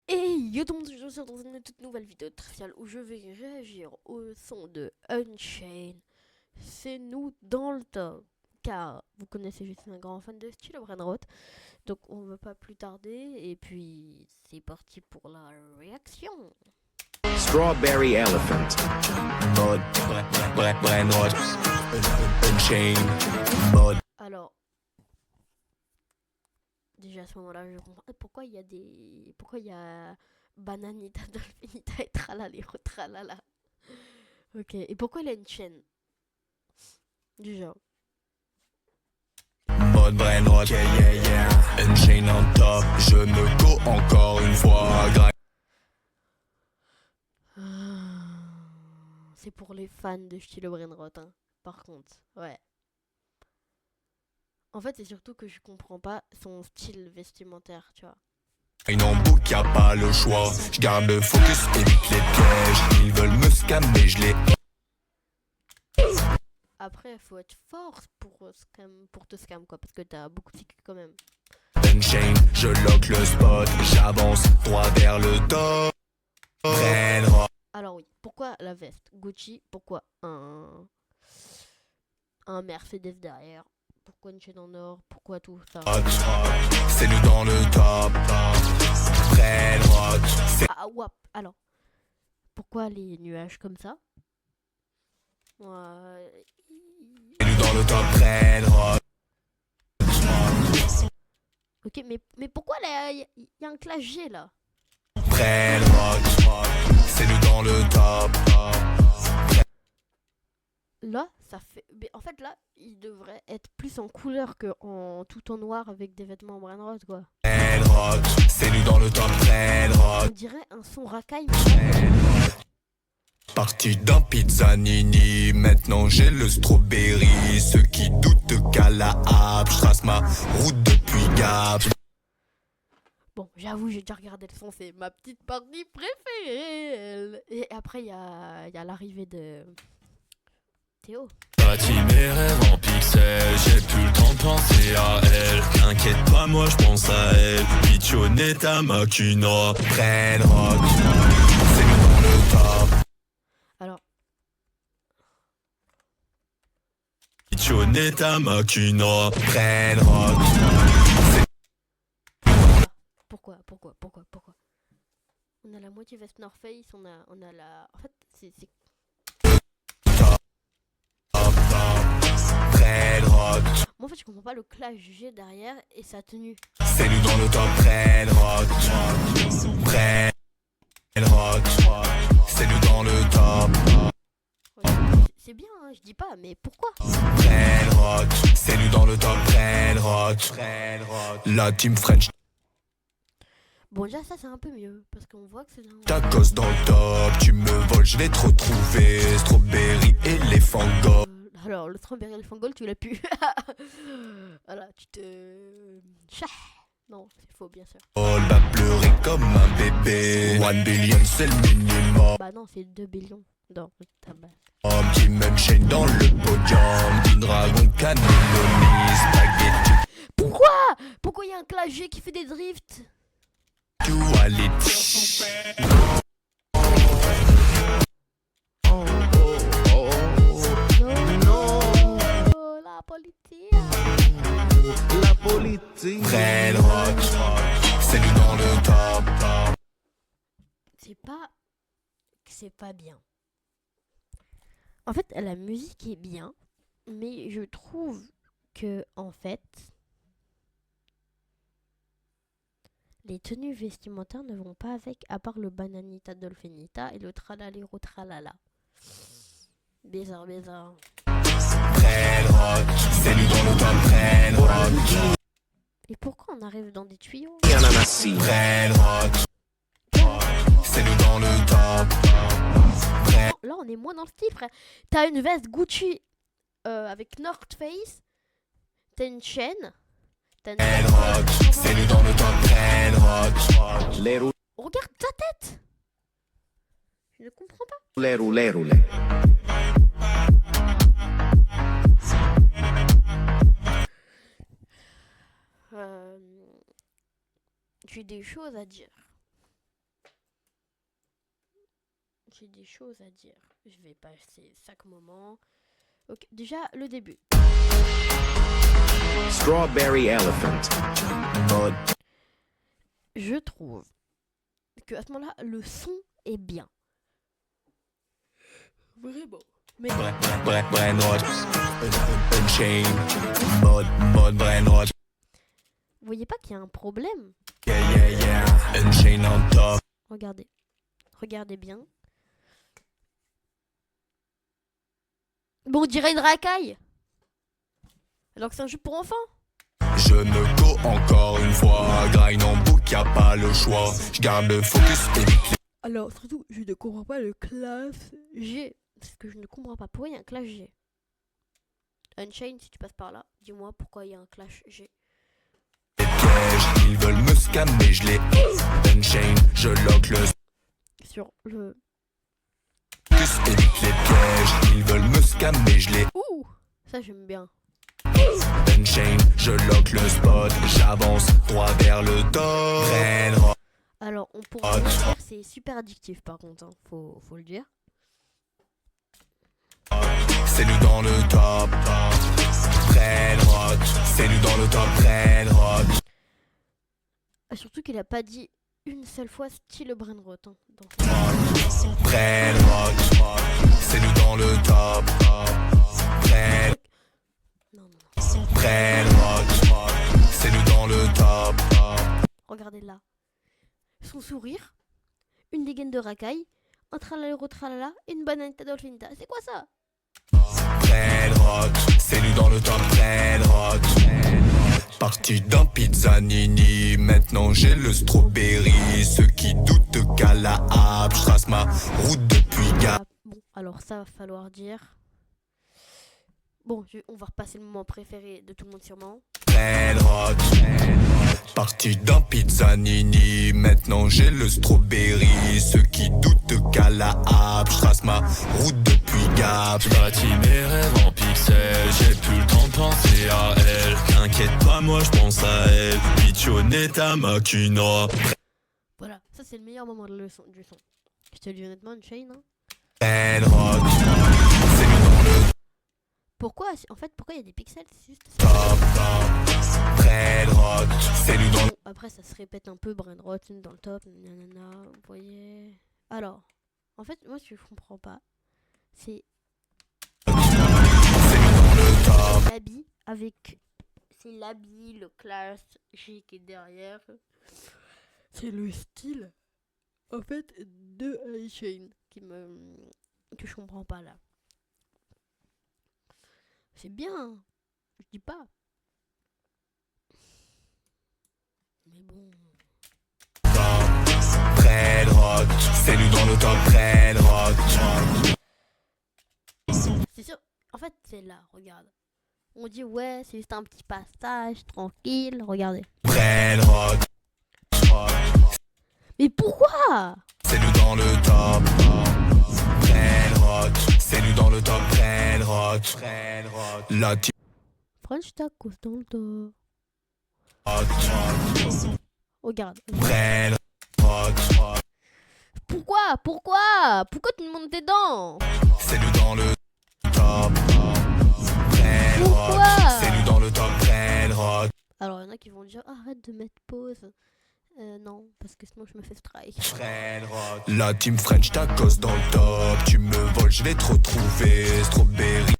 Et yo tout le monde, je suis dans une toute nouvelle vidéo triviale où je vais réagir au son de Unchained. C'est nous dans le top. Car vous connaissez, je suis un grand fan de style Brainrot. Donc on ne va pas plus tarder. Et puis c'est parti pour la réaction. Strawberry Elephant. Mud, Brainrot, Unchained, Mud. Alors, déjà à ce moment-là, je comprends pourquoi il y a des. Pourquoi il y a Bananita, Dolphinita et Tralala, Tralala. Ok, et pourquoi il a une chaîne? Déjà. Mud, Brainrot, yeah, yeah, yeah. Unchained on top, je me go encore une fois. C'est pour les fans de Stilo Brainrot, hein. Par contre, ouais. En fait, c'est surtout que je comprends pas son style vestimentaire, tu vois. Une bouc, y'a pas le choix. Je garde le focus, évite les pièges. Ils veulent me scammer, je les. Après, il faut être fort pour te scam, quoi, parce que t'as beaucoup de sécu quand même. Unchained, je lock le spot. J'avance droit vers le top. Brainrot. Alors oui, pourquoi la veste Gucci, pourquoi un Mercedes derrière? Pourquoi une chaîne en or? Pourquoi tout ça? C'est nous dans le top. Brainrot. Ah, wap, alors. Pourquoi les nuages comme ça? C'est nous dans le top. Brainrot. Ok, mais pourquoi il y a un clash G là? Brainrot. C'est nous dans le top. Là, ça fait. Mais en fait, là, il devrait être plus en couleur que tout en noir avec des vêtements Brainrot, quoi. Brainrot. C'est nous dans le top. Brainrot. On dirait un son racaille. Parti d'un pizzanini, maintenant j'ai le strawberry. Ceux qui doutent qu'à la hape, je trace ma route depuis Gap. Bon, j'avoue, j'ai déjà regardé le son, c'est ma petite partie préférée. Et après, il y a l'arrivée de Théo. Bâtis mes rêves en pixels, j'ai plus le temps de penser à elle. T'inquiète pas, moi je pense à elle. Pichonetta Makina. Brainrot, c'est nous dans le top. Alors, Pichonetta Makina. Brainrot, pourquoi on a la moitié veste North Face, on a la. En fait, c'est. Brainrot, Moi, en fait, je comprends pas le clash G derrière et sa tenue. c'est nous dans le top. Brainrot, Brainrot, c'est nous dans le top. Ouais, c'est bien, hein, je dis pas, mais pourquoi? Brainrot, c'est nous dans le top. Brainrot, la team French. Bon, déjà, ça, c'est un peu mieux parce qu'on voit que c'est un. Tacos dans le top, tu me voles, je vais te retrouver. Strawberry et les fangos. Alors, le strawberry et le fangol, tu l'as pu. Voilà, tu te. Chah. Non, c'est faux, bien sûr. Elle va pleurer comme un bébé. 1 billion, c'est le minimum. Bah non, c'est 2 billions dans le tabac. Team Unchained dans le podium. Team Dragon, cannelloni, spaghetti. Pourquoi il y a un clash G qui fait des drifts? Duality. Oh, la politique. Brainrot, c'est nous dans le top. C'est pas bien. En fait, la musique est bien, mais je trouve que en fait, les tenues vestimentaires ne vont pas avec, à part le bananita dolphinita et le tralalero tralala. Bizarre. Brainrot, c'est nous dans le top. Brainrot, Et pourquoi on arrive dans des tuyaux? Brainrot, c'est nous dans le top. Là, on est moins dans le style, frère. T'as une veste Gucci avec North Face, t'as une chaîne, t'as une... Brainrot, c'est nous dans le top. Brainrot, Regarde ta tête. Je ne comprends pas. J'ai des choses à dire. j'ai des choses à dire. Je vais passer 5 moments. Ok, déjà le début. Strawberry Elephant. Mode. Je trouve que à ce moment-là, le son est bien. Vraiment. Mais Brainrot. Unchain. Mode Brainrot. vous voyez pas qu'il y a un problème? Yeah. Unchain on top. Regardez. Regardez bien. Bon, on dirait une racaille. Alors que c'est un jeu pour enfants. Je me go encore une fois. Grind en boucle, y'a pas le choix. Je garde le focus et vite les Alors, surtout, je ne comprends pas le classe G. C'est ce que je ne comprends pas. Pourquoi il y a un clash G? Unchained, si tu passes par là, dis-moi pourquoi il y a un clash G. pièges. Ils veulent me scammer, je les Unchain. Je lock le Sur le... focus et vite les pièges. Ils veulent me scammer, je les Ouh, ça j'aime bien. Unchain. Je lock le spot. J'avance droit vers le top. Brainrot. Alors, on pourrait dire c'est super addictif par contre, hein. Faut le dire. C'est nous dans le top. Brainrot. C'est nous dans le top. Brainrot. Ah, surtout qu'il a pas dit une seule fois style brainrot. Hein, Brainrot. C'est nous dans le top. non. Brainrot. C'est nous dans le top. Regardez là. Son sourire, une dégaine de racaille, un tralala tralala et une bananita dolfinita. C'est quoi ça? Brainrot. C'est nous dans le top. Brainrot. Parti d'un pizzanini, maintenant j'ai le strawberry. Ceux qui doutent qu'à la hape, je trace ma route depuis Gap. Ah, bon, alors ça va falloir dire. Bon, on va repasser le moment préféré de tout le monde sûrement. Brainrot. Parti d'un pizzanini, maintenant j'ai le strawberry. Ceux qui doutent qu'à la hape, je trace ma route depuis Gap. Je bâtis mes rêves en pixels, j'ai plus le temps de penser à elle. T'inquiète pas, moi je pense à elle. Pichonetta Makina. Voilà, ça c'est le meilleur moment du son. Je te le dis honnêtement, une chaîne. Hein. Brainrot. C'est nous dans le Pourquoi il y a des pixels? C'est juste ça. top. Brainrot. C'est nous dans le Bon, après ça se répète un peu, brainrot dans le top, nanana, vous voyez. Alors, en fait, moi ce que je comprends pas, c'est l'habit avec... C'est l'habit, le class G qui est derrière. C'est le style, en fait, de Unchained que je comprends pas là. C'est bien, je dis pas. Mais bon... Brainrot. C'est nous dans le top. Brainrot. C'est sûr, en fait c'est là, regarde. On dit ouais, c'est juste un petit passage, tranquille, regardez. Brainrot. Mais pourquoi? C'est nous dans le top. Brainrot. C'est nous dans le top. Brainrot. La team. French tacos dans le dos. Regarde. Brainrot. Pourquoi tu me montes tes dents? C'est nous dans le top. Brainrot. Pourquoi? C'est nous dans le top. Brainrot. Alors il y en a qui vont dire arrête de mettre pause. Non, parce que sinon je me fais strike. Brainrot. La team French tacos dans le top. Tu me voles, je vais te retrouver. Strawberry.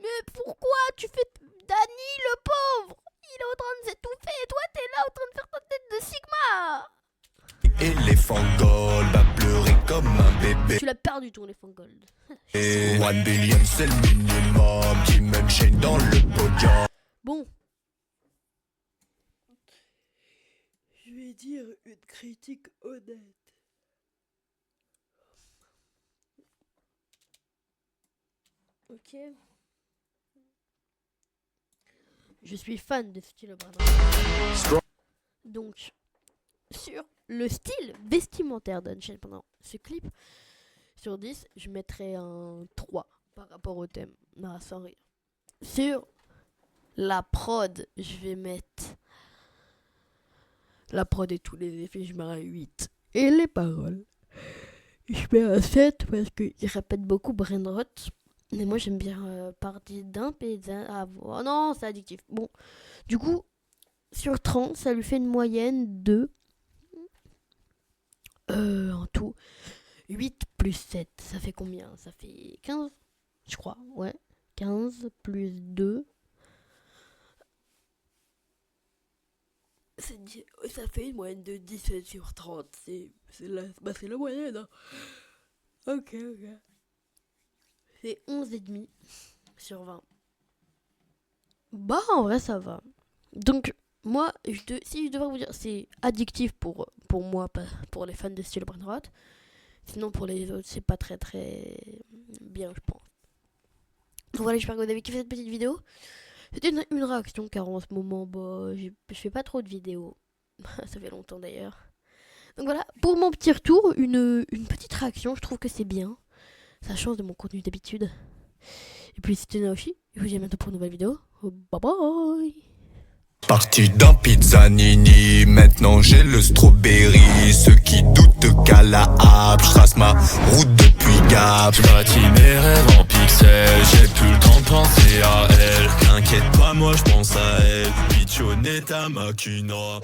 Mais pourquoi tu fais Danny le pauvre? Il est en train de s'étouffer et toi t'es là en train de faire ta tête de Sigma. Éléphant gold va pleurer comme un bébé. Tu l'as perdu ton éléphant gold. Et 1 billion c'est le minimum. Team Unchained dans le podium. Bon. Je vais dire une critique honnête. Ok. Je suis fan de style Brandon. Donc, sur le style vestimentaire d'Unchained pendant ce clip, sur 10, je mettrais un 3 par rapport au thème. Non, sans rire. Sur la prod, je vais mettre la prod et tous les effets, je mets un 8. Et les paroles, Je mets un 7 parce qu'il répète beaucoup Brainrot. Mais moi j'aime bien partie d'un paysan. Ah oh non, c'est addictif. Bon, du coup, sur 30, ça lui fait une moyenne de. En tout, 8 plus 7. Ça fait combien? Ça fait 15, je crois. Ouais, 15 plus 2. Ça fait une moyenne de 17 sur 30. C'est la moyenne. Hein. Ok. C'est 11,5 sur 20. Bah, en vrai, ça va. Donc, moi, si je devrais vous dire, c'est addictif pour moi, pas pour les fans de style Brainrot. Sinon, pour les autres, c'est pas très bien, je pense. Donc voilà, j'espère que vous avez kiffé cette petite vidéo. C'était une réaction, car en ce moment, bah, je fais pas trop de vidéos. Ça fait longtemps d'ailleurs. Donc voilà, pour mon petit retour, une petite réaction, je trouve que c'est bien. Ça change de mon contenu d'habitude. Et puis c'était Naoshi, je vous dis à bientôt pour une nouvelle vidéo. Bye bye. Parti d'un pizzanini, maintenant j'ai le strawberry. Ceux qui doutent qu'à la happe, je trace ma route depuis Gap. Je bâtis mes rêves en pixels, j'ai plus le temps de penser à elle. T'inquiète pas, moi je pense à elle. Pichonnet ta machina.